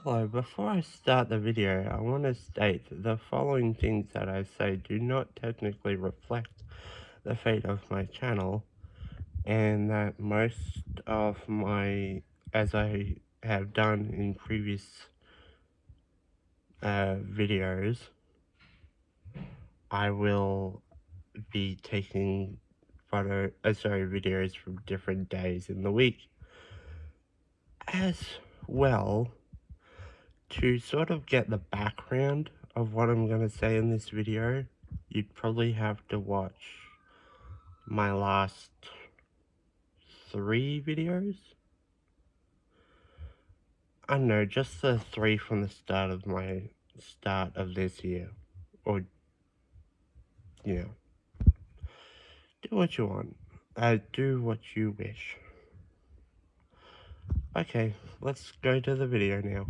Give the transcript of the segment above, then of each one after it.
Hello, before I start the video, I want to state that the following things that I say do not technically reflect the fate of my channel, and that most of as I have done in previous videos, I will be taking videos from different days in the week. As well, to sort of get the background of what I'm going to say in this video, you'd probably have to watch my last 3 videos. I don't know, just the 3 from the start of this year. Or, you know, do what you want. Do what you wish. Okay, let's go to the video now.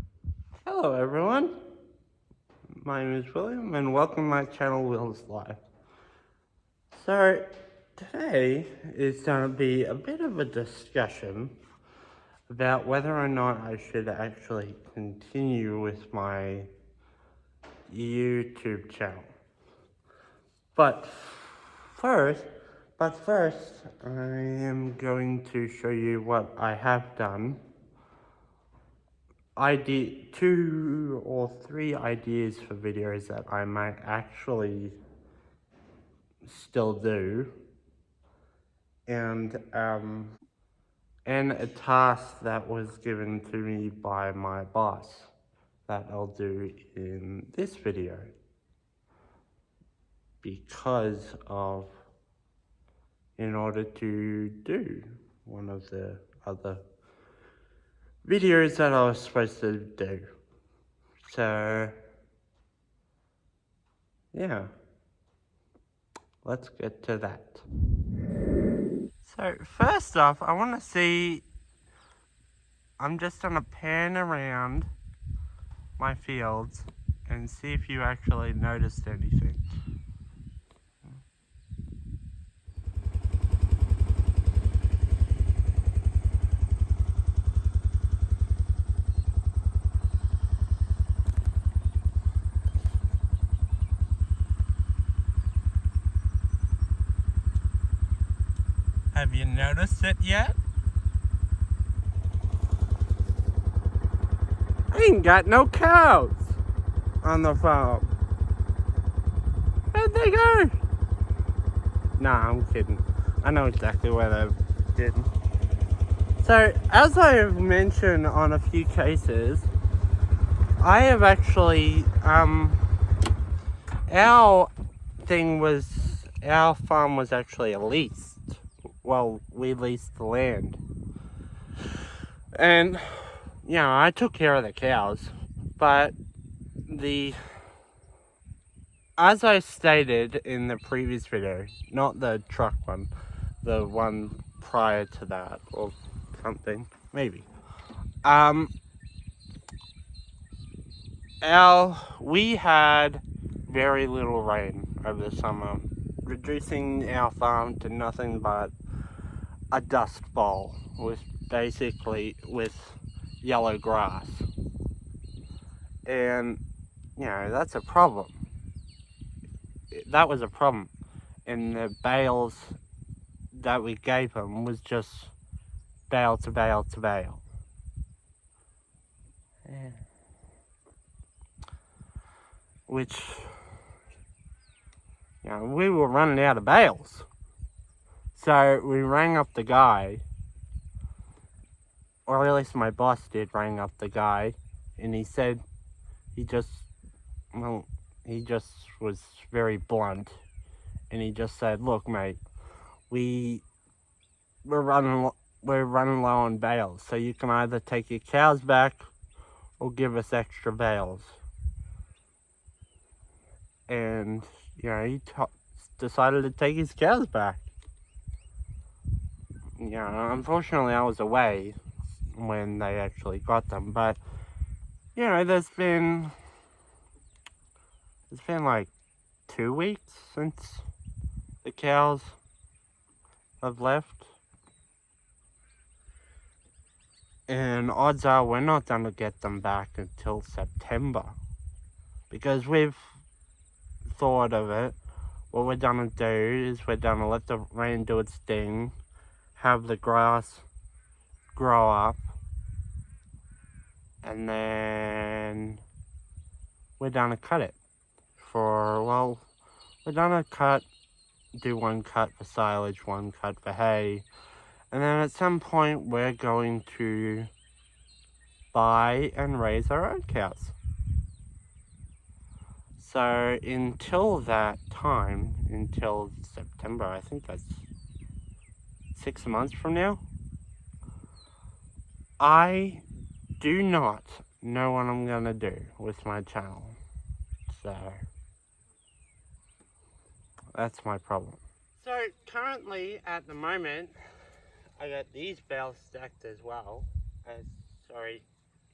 Hello everyone, my name is William and welcome to my channel Will's Life. So, today is going to be a bit of a discussion about whether or not I should actually continue with my YouTube channel. But first, I am going to show you what I have done. I did 2 or 3 ideas for videos that I might actually still do. And a task that was given to me by my boss that I'll do in this video in order to do one of the other videos that I was supposed to do. So, yeah, let's get to that. So, first off, I'm just gonna pan around my fields and see if you actually noticed anything. Have you noticed it yet? I ain't got no cows on the farm. Where'd they go? Nah, I'm kidding. I know exactly where they've been. So, as I have mentioned on a few cases, I have actually, our farm was actually leased. Well, we leased the land. And, I took care of the cows, but as I stated in the previous video, not the truck one, the one prior to that, or something, maybe. We had very little rain over the summer, reducing our farm to nothing but a dust bowl with yellow grass. And, that's a problem. That was a problem. And the bales that we gave him was just bale to bale to bale. Yeah. Which, we were running out of bales. So we rang up the guy, or at least my boss did rang up the guy, and he said he just was very blunt, and he just said, "Look, mate, we're running low on bales, so you can either take your cows back or give us extra bales." And he decided to take his cows back. Unfortunately I was away when they actually got them, but there's been like 2 weeks since the cows have left. And odds are we're not going to get them back until September. Because we've thought of it. What we're going to do is we're going to let the rain do its thing. Have the grass grow up. And then we're going to cut it. We're going to do one cut for silage, one cut for hay. And then at some point we're going to buy and raise our own cows. So until that time, until September, I think that's 6 months from now, I do not know what I'm gonna do with my channel. So that's my problem. So currently at the moment, I got these bales stacked as well.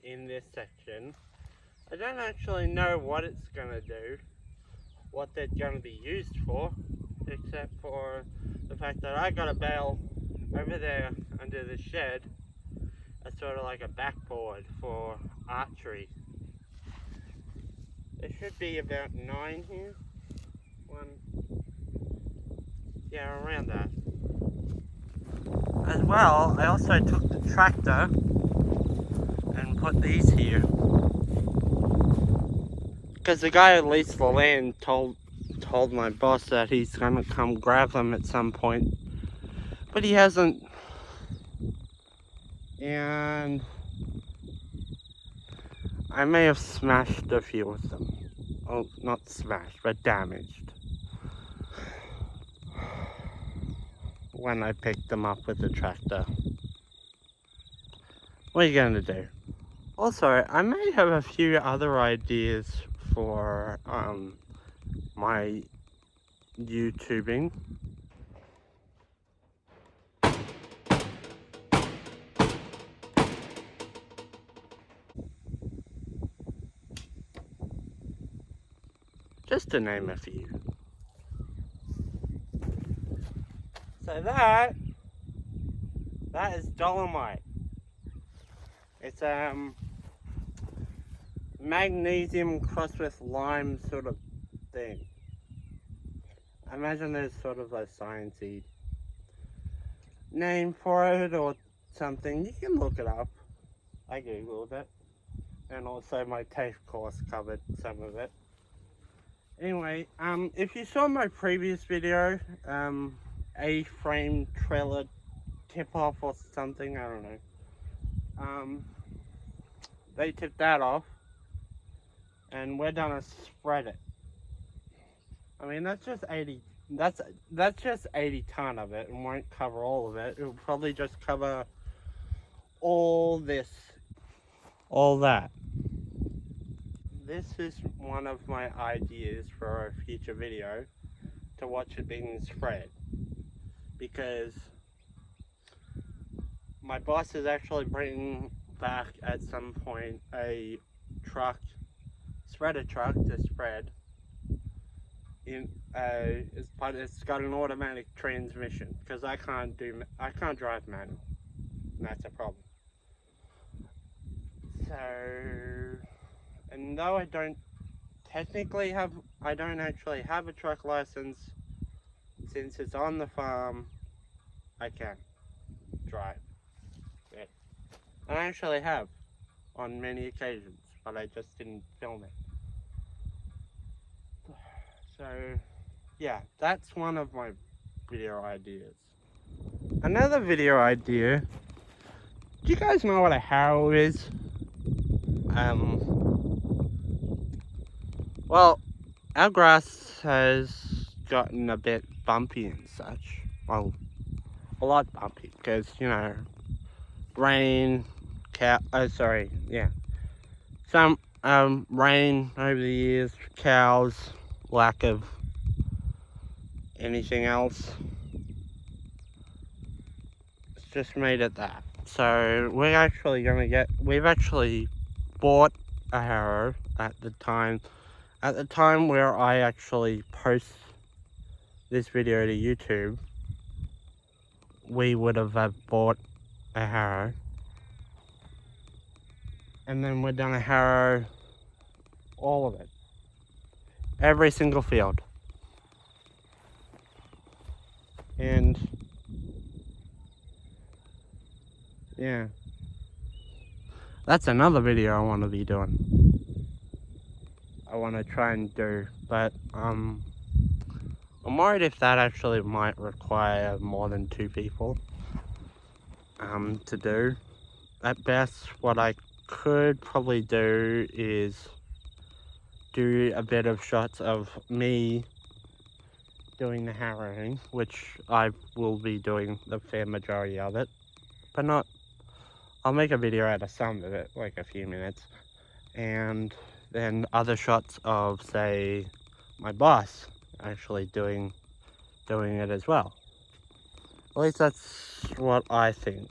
In this section. I don't actually know what it's gonna do, what they're gonna be used for, except for the fact that I got a bale over there under the shed, as sort of like a backboard for archery. There should be about 9 here. Around that. As well, I also took the tractor and put these here. Because the guy who leased the land told my boss that he's gonna come grab them at some point. But he hasn't. And I may have smashed a few of them. Oh, not smashed, but damaged. When I picked them up with the tractor. What are you gonna do? Also, I may have a few other ideas for my YouTubing. Just to name a few. So that is dolomite. It's magnesium crossed with lime sort of thing. I imagine there's sort of a sciencey name for it or something. You can look it up. I googled it. And also my TAFE course covered some of it. Anyway, if you saw my previous video, A-frame trailer tip-off or something, I don't know. They tipped that off, and we're gonna spread it. I mean, that's just 80. That's just 80 ton of it, and won't cover all of it. It'll probably just cover all this, all that. This is one of my ideas for a future video, to watch it being spread, because my boss is actually bringing back at some point a spreader truck to spread. But it's got an automatic transmission, because I can't drive manual, and that's a problem. So, and though I don't actually have a truck license, since it's on the farm, I can drive it. And I actually have on many occasions, but I just didn't film it. So yeah, that's one of my video ideas. Another video idea, do you guys know what a harrow is? Well, our grass has gotten a bit bumpy and such. Well, a lot bumpy, because, you know, rain, some rain over the years, cows, lack of anything else. It's just made it that. So we've actually bought a harrow at the time where I actually post this video to YouTube. We would have bought a harrow. And then we're gonna harrow all of it. Every single field. And yeah. That's another video I want to be doing. I want to try and do, but I'm worried if that actually might require more than 2 people to do. At best, what I could probably do is do a bit of shots of me doing the harrowing, which I will be doing the fair majority of it, but not, I'll make a video out of some of it, like a few minutes, and then other shots of, say, my boss actually doing it as well. At least that's what I think.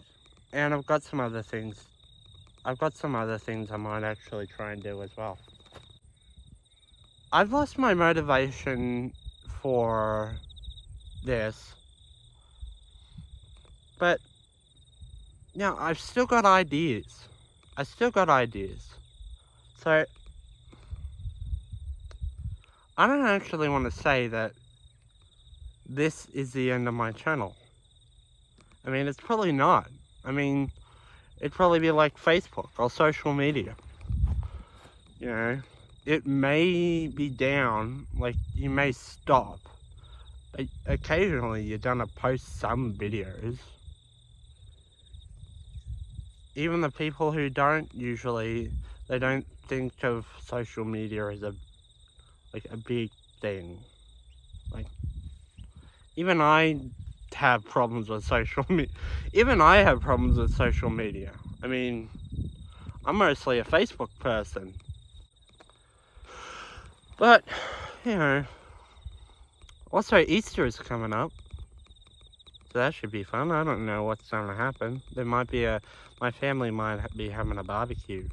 And I've got some other things I might actually try and do as well. I've lost my motivation for this, but yeah, I've still got ideas. So I don't actually want to say that this is the end of my channel. I mean, it's probably not. I mean, it'd probably be like Facebook or social media. You know, it may be down, like you may stop. Occasionally you're gonna post some videos. Even the people who don't usually, they don't think of social media as a big thing. Like, even I have problems with social media. Even I have problems with social media. I mean, I'm mostly a Facebook person. But, you know, also Easter is coming up. So that should be fun. I don't know what's going to happen. There might be my family might be having a barbecue.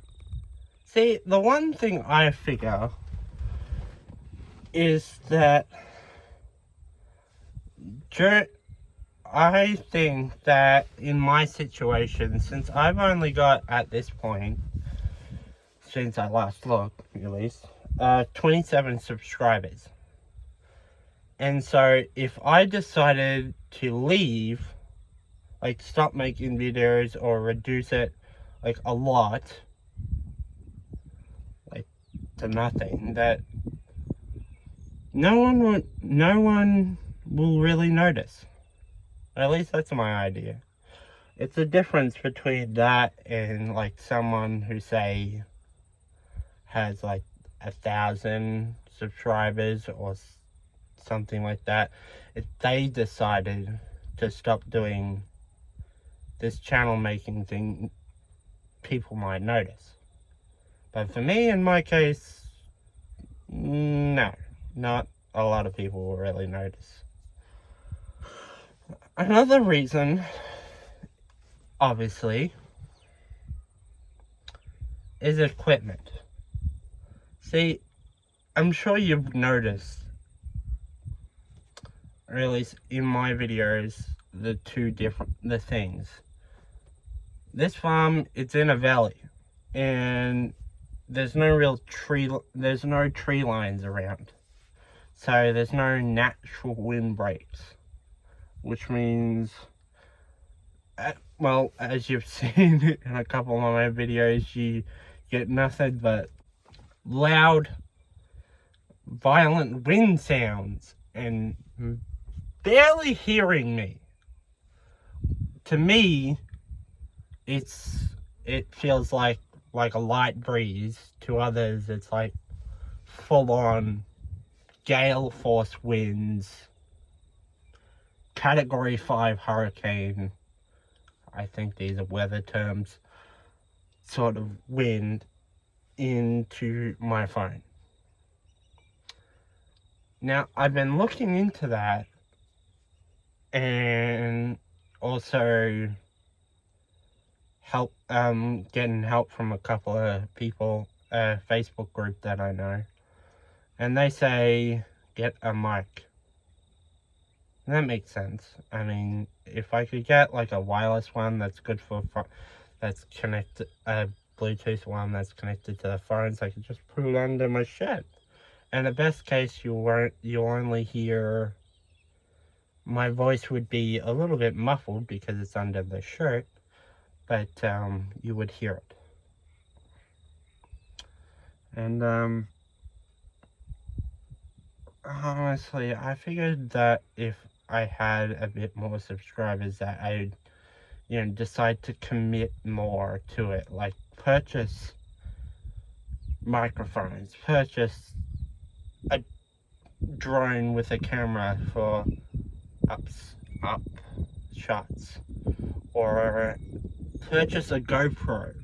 See, the one thing I figure is that I think that in my situation, since I've only got, at this point, since I last looked, at least, 27 subscribers. And so, if I decided to leave, like stop making videos or reduce it, like a lot, like to nothing, that no one will really notice. At least that's my idea. It's a difference between that and like someone who, say, has like 1,000 subscribers or something like that. If they decided to stop doing this channel making thing, people might notice. But for me, in my case, no, not a lot of people will really notice. Another reason, obviously, is equipment. See, I'm sure you've noticed, or at least in my videos, the things. This farm, it's in a valley, and there's no tree lines around. So there's no natural wind breaks, which means, well, as you've seen in a couple of my videos, you get nothing but loud, violent wind sounds and barely hearing me. To me, it feels like a light breeze. To others, it's like full-on gale force winds, Category 5 hurricane, I think these are weather terms, sort of wind into my phone. Now, I've been looking into that, and also getting help from a couple of people, a Facebook group that I know, and they say get a mic. And that makes sense. I mean, if I could get like a wireless one that's good for that's connected, Bluetooth one that's connected to the phone, so I can just put it under my shirt. And the best case, you'll only hear my voice would be a little bit muffled because it's under the shirt, but you would hear it. And honestly, I figured that if I had a bit more subscribers, that I'd, decide to commit more to it, like purchase microphones, purchase a drone with a camera for up shots, or purchase a GoPro.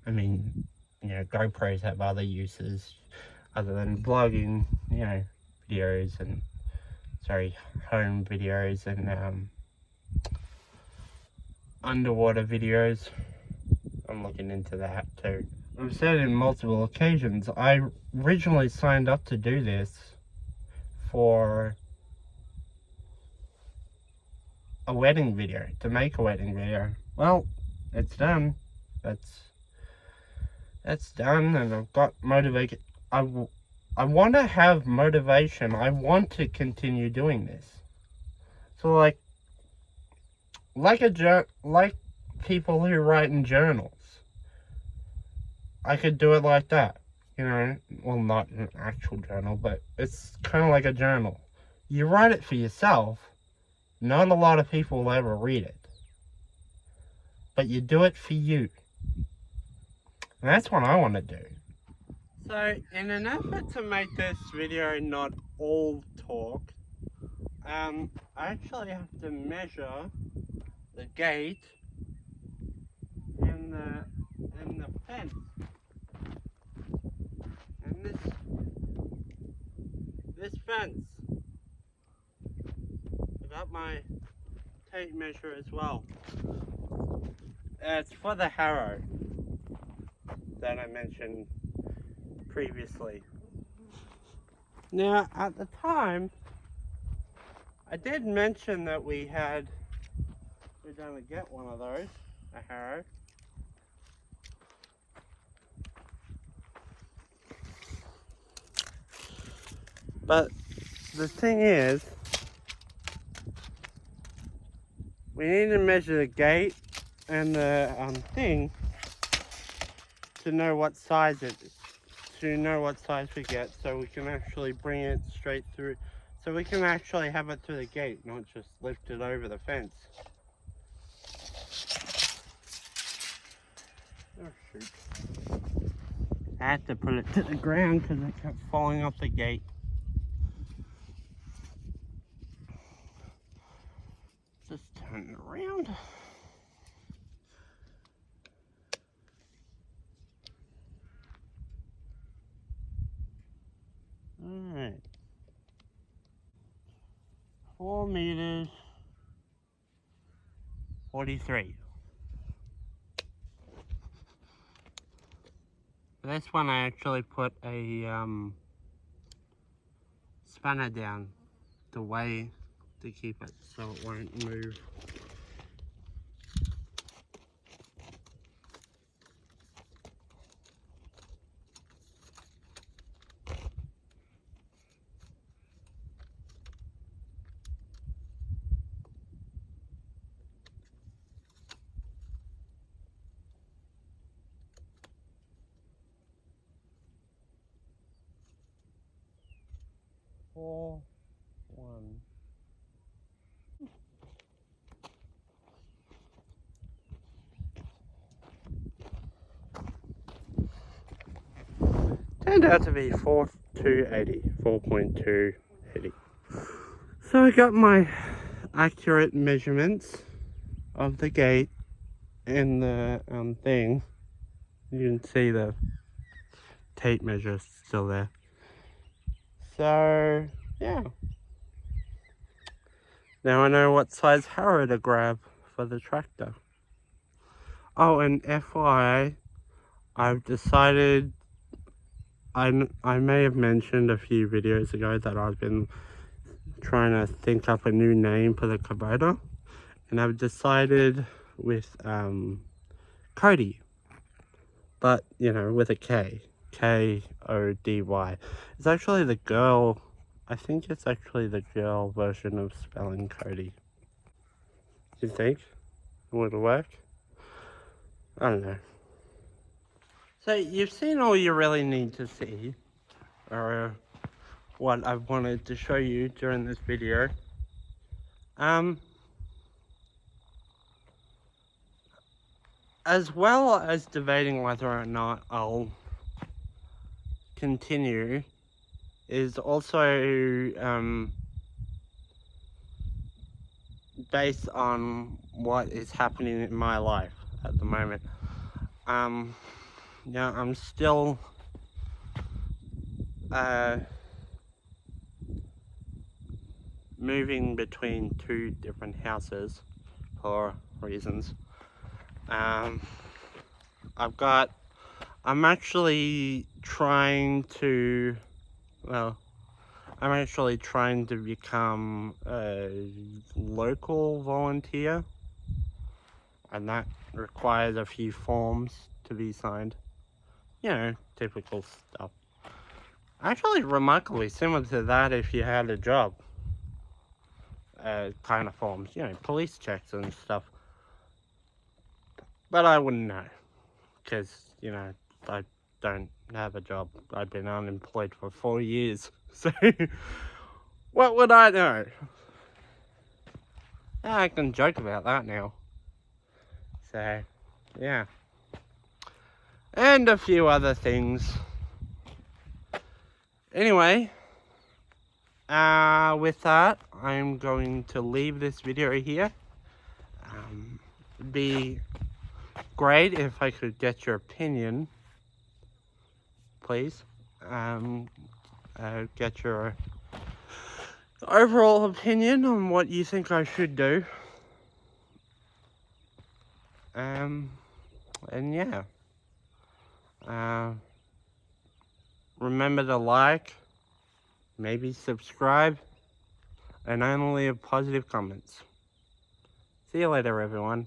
I mean, GoPros have other uses other than vlogging, videos and, home videos and underwater videos. I'm looking into that too. I've said in multiple occasions, I originally signed up to do this for a wedding video, to make a wedding video. Well, it's done. That's done, and I've got motivation. I want to have motivation. I want to continue doing this. So like people who write in journals, I could do it like that. Well, not an actual journal, but it's kind of like a journal. You write it for yourself. Not a lot of people will ever read it, but you do it for you. And that's what I want to do. So, in an effort to make this video not all talk, I actually have to measure the gate and the fence. And this fence. I got my tape measure as well. It's for the harrow that I mentioned previously. Now, at the time, I did mention that we're going to get one of those, a harrow. But the thing is, we need to measure the gate and the thing to know what size we get, so we can actually bring it straight through, so we can actually have it through the gate, not just lift it over the fence. Oh shoot. I had to put it to the ground because it kept falling off the gate. Just turn it around. Alright. 4 meters 43. For this one I actually put a spanner down the way to keep it so it won't move. Four, 1. Turned out to be 4.280, 4.280. So I got my accurate measurements of the gate and the thing. You can see the tape measure still there. So yeah. Now I know what size harrow to grab for the tractor. Oh, and FYI, I've decided, I may have mentioned a few videos ago that I've been trying to think up a new name for the Kubota, and I've decided with Cody. but, you know, with a K. K-O-D-Y. It's actually the girl, I think it's actually the girl version of spelling Cody. Do you think? Would it work? I don't know. So, you've seen all you really need to see, or what I wanted to show you during this video. As well as debating whether or not I'll continue, is also based on what is happening in my life at the moment. Yeah, I'm still moving between two different houses for reasons. I'm actually trying to, I'm actually trying to become a local volunteer, and that requires a few forms to be signed. You know, typical stuff. Actually, remarkably similar to that if you had a job. Kind of forms, you know, police checks and stuff. But I wouldn't know, because, you know, I don't have a job. I've been unemployed for 4 years, so what would I know? I can joke about that now. So, yeah. And a few other things. Anyway, with that, I'm going to leave this video here. It'd be great if I could get your opinion, please. Get your overall opinion on what you think I should do. And yeah. Remember to like, maybe subscribe, and only leave positive comments. See you later, everyone.